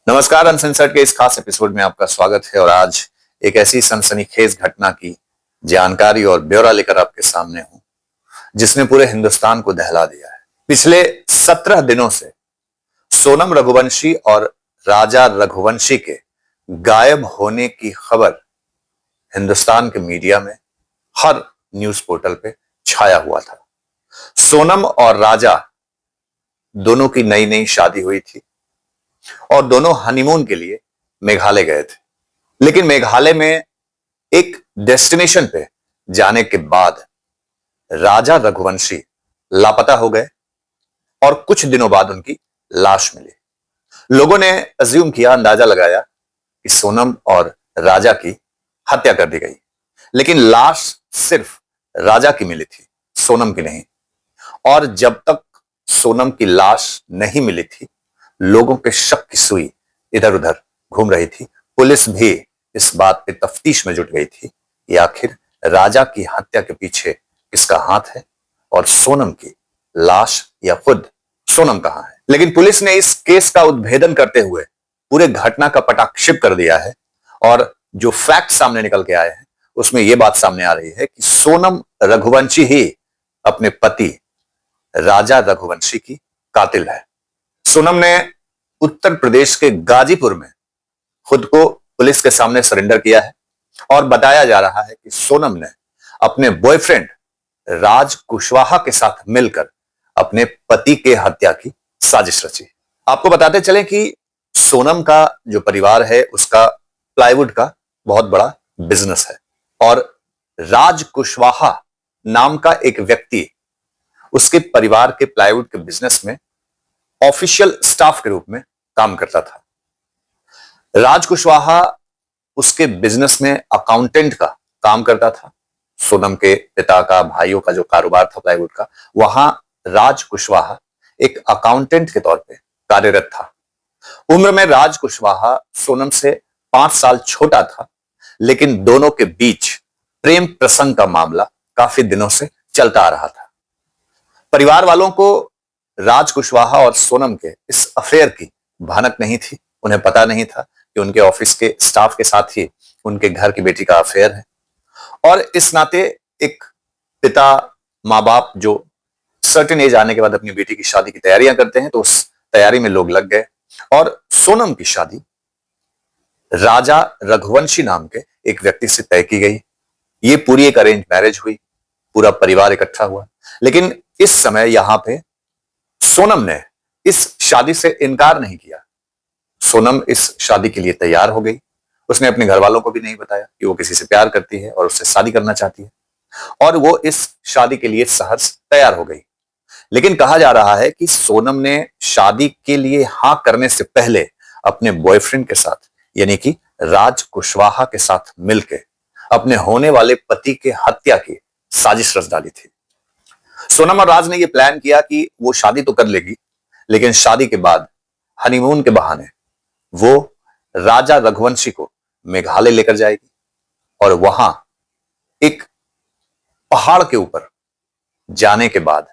नमस्कार, अनसेंसर्ड के इस खास एपिसोड में आपका स्वागत है। और आज एक ऐसी सनसनीखेज घटना की जानकारी और ब्यौरा लेकर आपके सामने हूं जिसने पूरे हिंदुस्तान को दहला दिया है। पिछले 17 दिनों से सोनम रघुवंशी और राजा रघुवंशी के गायब होने की खबर हिंदुस्तान के मीडिया में हर न्यूज पोर्टल पे छाया हुआ था। सोनम और राजा दोनों की नई नई शादी हुई थी और दोनों हनीमून के लिए मेघालय गए थे। लेकिन मेघालय में एक डेस्टिनेशन पे जाने के बाद राजा रघुवंशी लापता हो गए और कुछ दिनों बाद उनकी लाश मिली। लोगों ने अज्यूम किया, अंदाजा लगाया कि सोनम और राजा की हत्या कर दी गई, लेकिन लाश सिर्फ राजा की मिली थी, सोनम की नहीं। और जब तक सोनम की लाश नहीं मिली थी, लोगों के शक की सुई इधर उधर घूम रही थी। पुलिस भी इस बात पे तफ्तीश में जुट गई थी कि आखिर राजा की हत्या के पीछे किसका हाथ है और सोनम की लाश या खुद सोनम कहां है। लेकिन पुलिस ने इस केस का उद्भेदन करते हुए पूरे घटना का पटाक्षेप कर दिया है और जो फैक्ट सामने निकल के आए हैं उसमें यह बात सामने आ रही है कि सोनम रघुवंशी ही अपने पति राजा रघुवंशी की कातिल है। सोनम ने उत्तर प्रदेश के गाजीपुर में खुद को पुलिस के सामने सरेंडर किया है और बताया जा रहा है कि सोनम ने अपने बॉयफ्रेंड राज कुशवाहा के साथ मिलकर अपने पति के हत्या की साजिश रची। आपको बताते चले कि सोनम का जो परिवार है उसका प्लाईवुड का बहुत बड़ा बिजनेस है और राज कुशवाहा नाम का एक व्यक्ति उसके परिवार के प्लाईवुड के बिजनेस में ऑफिशियल स्टाफ के रूप में काम करता था। राज कुशवाहा उसके बिजनेस में अकाउंटेंट का काम करता था। सोनम के पिता का, भाइयों का जो कारोबार था प्लाईवुड का, वहां राज कुशवाहा एक अकाउंटेंट के तौर पे कार्यरत था। उम्र में राज कुशवाहा सोनम से 5 साल छोटा था, लेकिन दोनों के बीच प्रेम प्रसंग का मामला काफी दिनों से चलता आ रहा था। परिवार वालों को राज कुशवाहा और सोनम के इस अफेयर की भनक नहीं थी। उन्हें पता नहीं था कि उनके ऑफिस के स्टाफ के साथ ही उनके घर की बेटी का अफेयर है। और इस नाते एक पिता, माँ बाप जो सर्टेन एज आने के बाद अपनी बेटी की शादी की तैयारियां करते हैं, तो उस तैयारी में लोग लग गए और सोनम की शादी राजा रघुवंशी नाम के एक व्यक्ति से तय की गई। ये पूरी एक अरेंज मैरिज हुई, पूरा परिवार इकट्ठा हुआ। लेकिन इस समय यहां पे सोनम ने इस शादी से इनकार नहीं किया। सोनम इस शादी के लिए तैयार हो गई। उसने अपने घर वालों को भी नहीं बताया कि वो किसी से प्यार करती है और उससे शादी करना चाहती है, और वो इस शादी के लिए सहर्ष तैयार हो गई। लेकिन कहा जा रहा है कि सोनम ने शादी के लिए हां करने से पहले अपने बॉयफ्रेंड के साथ, यानी कि राज कुशवाहा के साथ मिलकर अपने होने वाले पति के हत्या की साजिश रच डाली थी। सोनम और राज ने यह प्लान किया कि वो शादी तो कर लेगी, लेकिन शादी के बाद हनीमून के बहाने वो राजा रघुवंशी को मेघालय लेकर जाएगी और वहां एक पहाड़ के ऊपर जाने के बाद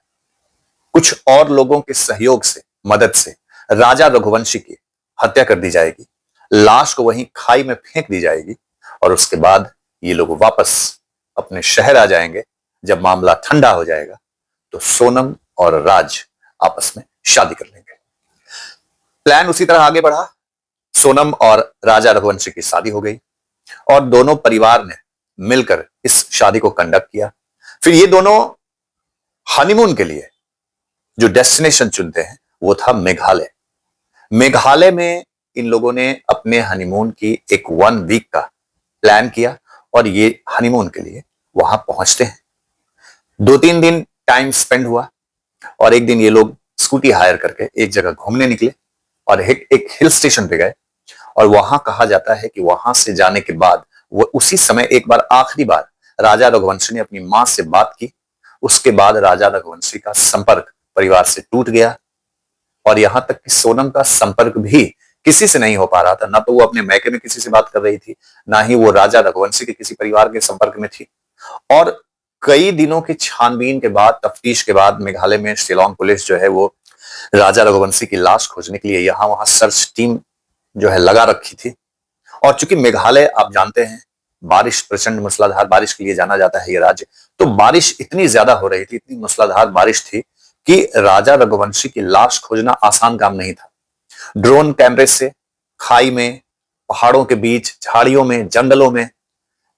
कुछ और लोगों के सहयोग से, मदद से राजा रघुवंशी की हत्या कर दी जाएगी। लाश को वहीं खाई में फेंक दी जाएगी और उसके बाद ये लोग वापस अपने शहर आ जाएंगे। जब मामला ठंडा हो जाएगा तो सोनम और राज आपस में शादी कर लेंगे। प्लान उसी तरह आगे बढ़ा। सोनम और राजा रघुवंशी की शादी हो गई और दोनों परिवार ने मिलकर इस शादी को कंडक्ट किया। फिर ये दोनों हनीमून के लिए जो डेस्टिनेशन चुनते हैं वो था मेघालय। मेघालय में इन लोगों ने अपने हनीमून की एक 1 वीक का प्लान किया और ये हनीमून के लिए वहां पहुंचते हैं। 2-3 दिन टाइम स्पेंड हुआ और एक दिन ये लोग स्कूटी हायर करके एक जगह घूमने निकले और एक हिल स्टेशन पे गए। और वहां कहा जाता है कि वहां से जाने के बाद वो उसी समय एक बार, आखिरी बार राजा रघुवंशी ने अपनी मां से बात की। उसके बाद राजा रघुवंशी का संपर्क परिवार से टूट गया और यहां तक कि सोनम का संपर्क भी किसी से नहीं हो पा रहा था। ना तो वो अपने मैके में किसी से बात कर रही थी, ना ही वो राजा रघुवंशी के किसी परिवार के संपर्क में थी। और कई दिनों की छानबीन के बाद, तफ्तीश के बाद मेघालय में शिलोंग पुलिस जो है वो राजा रघुवंशी की लाश खोजने के लिए यहां वहां सर्च टीम जो है लगा रखी थी। और चूंकि मेघालय आप जानते हैं बारिश, प्रचंड मूसलाधार बारिश के लिए जाना जाता है ये राज्य, तो बारिश इतनी ज्यादा हो रही थी, इतनी मूसलाधार बारिश थी कि राजा रघुवंशी की लाश खोजना आसान काम नहीं था। ड्रोन कैमरे से खाई में, पहाड़ों के बीच, झाड़ियों में, जंगलों में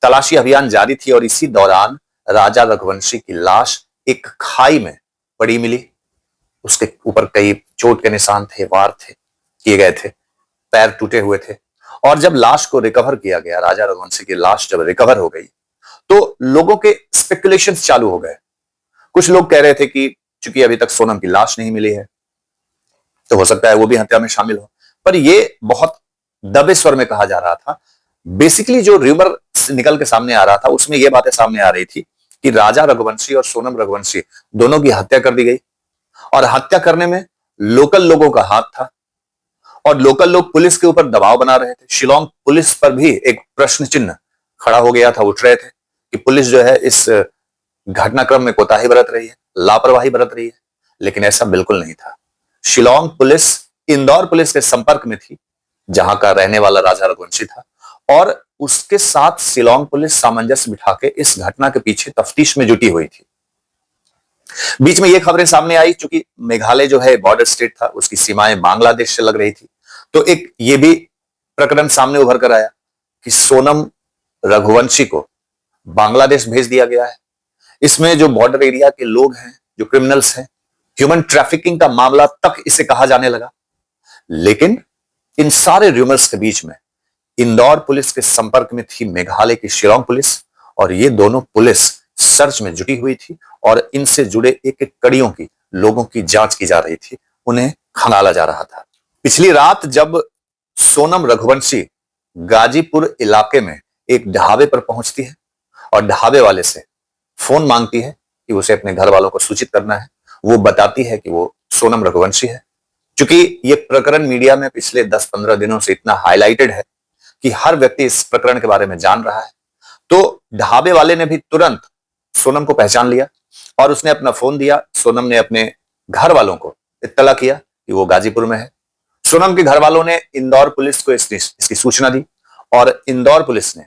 तलाशी अभियान जारी थी और इसी दौरान राजा रघुवंशी की लाश एक खाई में पड़ी मिली। उसके ऊपर कई चोट के निशान थे, वार थे, किए गए थे, पैर टूटे हुए थे। और जब लाश को रिकवर किया गया, राजा रघुवंशी की लाश जब रिकवर हो गई, तो लोगों के स्पेकुलेशंस चालू हो गए। कुछ लोग कह रहे थे कि चूंकि अभी तक सोनम की लाश नहीं मिली है तो हो सकता है वो भी हत्या में शामिल हो, पर ये बहुत दबे स्वर में कहा जा रहा था। बेसिकली जो र्यूमर निकल के सामने आ रहा था उसमें ये बातें सामने आ रही थी कि राजा रघुवंशी और सोनम रघुवंशी दोनों की हत्या कर दी गई और हत्या करने में लोकल लोगों का हाथ था और लोकल लोग पुलिस के ऊपर दबाव बना रहे थे। शिलोंग पुलिस पर भी एक प्रश्न चिन्ह खड़ा हो गया था, उठ रहे थे कि पुलिस जो है इस घटनाक्रम में कोताही बरत रही है, लापरवाही बरत रही है, लेकिन ऐसा बिल्कुल नहीं था। शिलोंग पुलिस इंदौर पुलिस के संपर्क में थी, जहां का रहने वाला राजा रघुवंशी था, और उसके साथ शिलोंग पुलिस सामंजस्य बिठा के इस घटना के पीछे तफ्तीश में जुटी हुई थी। बीच में ये खबरें सामने आई, चूंकि मेघालय जो है बॉर्डर स्टेट था, उसकी सीमाएं बांग्लादेश से लग रही थी, तो एक ये भी प्रकरण सामने उभर कर आया कि सोनम रघुवंशी को बांग्लादेश भेज दिया गया है। इसमें जो बॉर्डर एरिया के लोग हैं, जो क्रिमिनल्स हैं, ह्यूमन ट्रैफिकिंग का मामला तक इसे कहा जाने लगा। लेकिन इन सारे र्यूमर्स के बीच में इंदौर पुलिस के संपर्क में थी मेघालय की शिलोंग पुलिस, और ये दोनों पुलिस सर्च में जुटी हुई थी और इनसे जुड़े एक एक कड़ियों की लोगों की जांच की जा रही थी, उन्हें खंगाला जा रहा था। पिछली रात जब सोनम रघुवंशी गाजीपुर इलाके में एक ढाबे पर पहुंचती है और ढाबे वाले से फोन मांगती है कि उसे अपने घर वालों को सूचित करना है, वो बताती है कि वो सोनम रघुवंशी है। क्योंकि ये प्रकरण मीडिया में पिछले 10-15 दिनों से इतना हाईलाइटेड है कि हर व्यक्ति इस प्रकरण के बारे में जान रहा है, तो ढाबे वाले ने भी तुरंत सोनम को पहचान लिया और उसने अपना फोन दिया। सोनम ने अपने घर वालों को इत्तला किया कि वो गाजीपुर में है। सोनम के घर वालों ने इंदौर पुलिस को इसकी सूचना दी और इंदौर पुलिस ने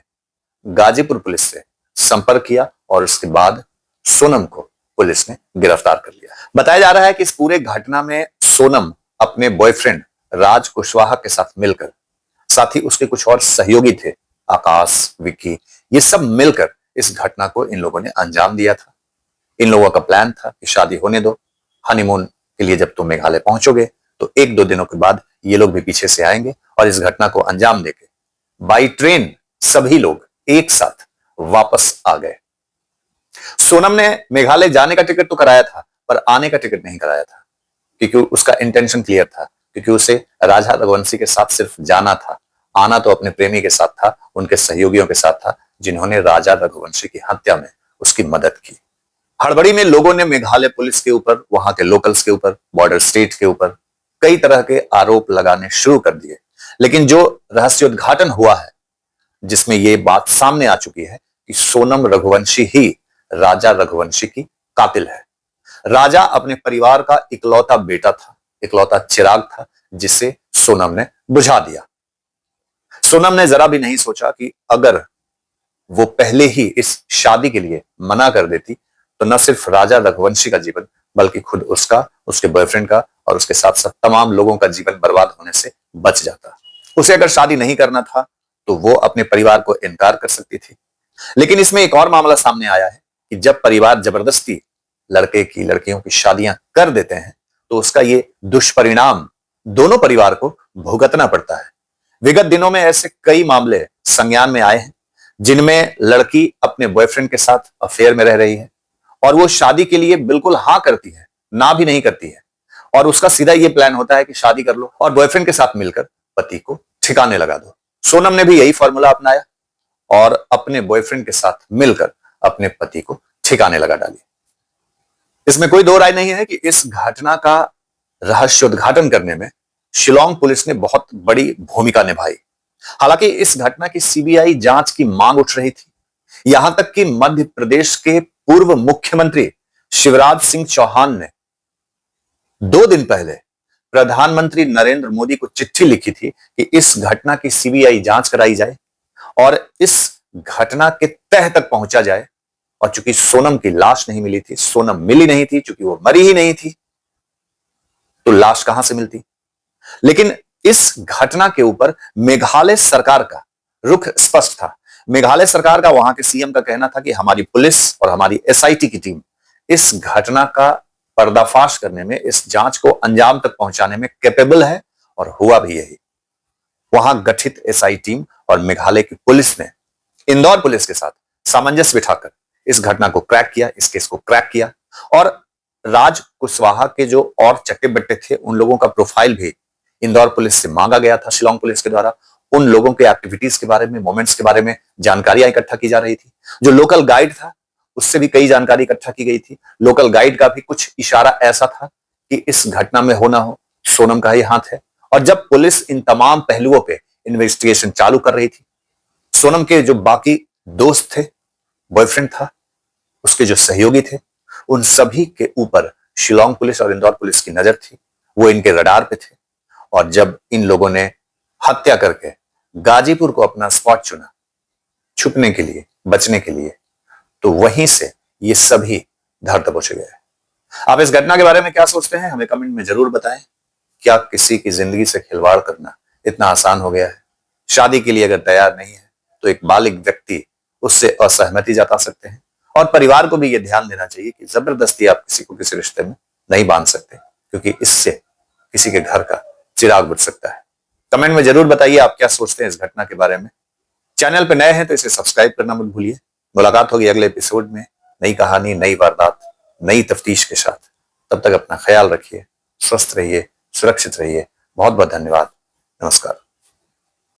गाजीपुर पुलिस से संपर्क किया और उसके बाद सोनम को पुलिस ने गिरफ्तार कर लिया। बताया जा रहा है कि इस पूरे घटना में सोनम अपने बॉयफ्रेंड राज कुशवाहा के साथ मिलकर, साथ ही उसके कुछ और सहयोगी थे, आकाश, विक्की, ये सब मिलकर इस घटना को इन लोगों ने अंजाम दिया था। इन लोगों का प्लान था कि शादी होने दो, हनीमून के लिए जब तुम मेघालय पहुंचोगे तो 1-2 दिनों के बाद ये लोग भी पीछे से आएंगे और इस घटना को अंजाम देके बाई ट्रेन सभी लोग एक साथ वापस आ गए। सोनम ने मेघालय जाने का टिकट तो कराया था, पर आने का टिकट नहीं कराया था, क्योंकि उसका इंटेंशन क्लियर था, क्योंकि उसे राजा रघुवंशी के साथ सिर्फ जाना था। आना तो अपने प्रेमी के साथ था, उनके सहयोगियों के साथ था, जिन्होंने राजा रघुवंशी की हत्या में उसकी मदद की। हड़बड़ी में लोगों ने मेघालय पुलिस के ऊपर, वहां के लोकल्स के ऊपर, बॉर्डर स्टेट के ऊपर कई तरह के आरोप लगाने शुरू कर दिए। लेकिन जो रहस्योद्घाटन हुआ है, जिसमें यह बात सामने आ चुकी है कि सोनम रघुवंशी ही राजा रघुवंशी की कातिल है। राजा अपने परिवार का इकलौता बेटा था, इकलौता चिराग था, जिसे सोनम ने बुझा दिया। सोनम ने जरा भी नहीं सोचा कि अगर वो पहले ही इस शादी के लिए मना कर देती तो न सिर्फ राजा रघुवंशी का जीवन, बल्कि खुद उसका, उसके बॉयफ्रेंड का और उसके साथ साथ तमाम लोगों का जीवन बर्बाद होने से बच जाता। उसे अगर शादी नहीं करना था तो वो अपने परिवार को इनकार कर सकती थी। लेकिन इसमें एक और मामला सामने आया है कि जब परिवार जबरदस्ती लड़के की, लड़कियों की शादियां कर देते हैं तो उसका ये दुष्परिणाम दोनों परिवार को भुगतना पड़ता है। विगत दिनों में ऐसे कई मामले संज्ञान में आए हैं जिनमें लड़की अपने बॉयफ्रेंड के साथ अफेयर में रह रही है और वो शादी के लिए बिल्कुल हाँ करती है, ना भी नहीं करती है, और उसका सीधा ये प्लान होता है कि शादी कर लो और बॉयफ्रेंड के साथ मिलकर पति को ठिकाने लगा दो। सोनम ने भी यही फॉर्मूला अपनाया और अपने बॉयफ्रेंड के साथ मिलकर अपने पति को ठिकाने लगा डाली। इसमें कोई दो राय नहीं है कि इस घटना का रहस्योद्घाटन करने में शिलोंग पुलिस ने बहुत बड़ी भूमिका निभाई। हालांकि इस घटना की सीबीआई जांच की मांग उठ रही थी, यहां तक कि मध्य प्रदेश के पूर्व मुख्यमंत्री शिवराज सिंह चौहान ने 2 दिन पहले प्रधानमंत्री नरेंद्र मोदी को चिट्ठी लिखी थी कि इस घटना की सीबीआई जांच कराई जाए और इस घटना के तह तक पहुंचा जाए। और चूंकि सोनम की लाश नहीं मिली थी, सोनम मिली नहीं थी, चूंकि वो मरी ही नहीं थी, तो लाश कहां से मिलती। लेकिन इस घटना के ऊपर मेघालय सरकार का रुख स्पष्ट था। मेघालय सरकार का, वहां के सीएम का कहना था कि हमारी पुलिस और हमारी एसआईटी की टीम इस घटना का पर्दाफाश करने में, इस जांच को अंजाम तक पहुंचाने में कैपेबल है, और हुआ भी यही। वहां गठित एसआई टीम और मेघालय की पुलिस ने इंदौर पुलिस के साथ सामंजस्य बिठाकर इस घटना को क्रैक किया, इस केस को क्रैक किया। और राज कुशवाहा के जो और चट्टे बट्टे थे, उन लोगों का प्रोफाइल भी इंदौर पुलिस से मांगा गया था, शिलोंग पुलिस के द्वारा। उन लोगों के एक्टिविटीज के बारे में, मोमेंट्स के बारे में जानकारियां इकट्ठा की जा रही थी। जो लोकल गाइड था, उससे भी कई जानकारी इकट्ठा की गई थी। लोकल गाइड का भी कुछ इशारा ऐसा था कि इस घटना में हो ना हो, सोनम का ही हाथ है। और जब पुलिस इन तमाम पहलुओं पे इन्वेस्टिगेशन चालू कर रही थी, सोनम के जो बाकी दोस्त थे, बॉयफ्रेंड था, उसके जो सहयोगी थे, उन सभी के ऊपर शिलोंग पुलिस और इंदौर पुलिस की नजर थी। वो इनके रडार पे थे। और जब इन लोगों ने हत्या करके गाजीपुर को अपना स्पॉट चुना छुपने के लिए, बचने के लिए, तो वहीं से ये सभी धर दबोचे गए। आप इस घटना के बारे में क्या सोचते हैं, हमें कमेंट में जरूर बताएं। क्या किसी की जिंदगी से खिलवाड़ करना इतना आसान हो गया है? शादी के लिए अगर तैयार नहीं है तो एक बालिग व्यक्ति उससे असहमति जता सकते हैं। और परिवार को भी यह ध्यान देना चाहिए कि जबरदस्ती आप किसी को किसी रिश्ते में नहीं बांध सकते, क्योंकि इससे किसी के घर का चिराग बुझ सकता है। कमेंट में जरूर बताइए आप क्या सोचते हैं इस घटना के बारे में। चैनल पे नए हैं तो इसे सब्सक्राइब करना मत भूलिए। मुलाकात होगी अगले एपिसोड में, नई कहानी, नई वारदात, नई तफ्तीश के साथ। तब तक अपना ख्याल रखिए, स्वस्थ रहिए, सुरक्षित रहिए। बहुत बहुत धन्यवाद। नमस्कार।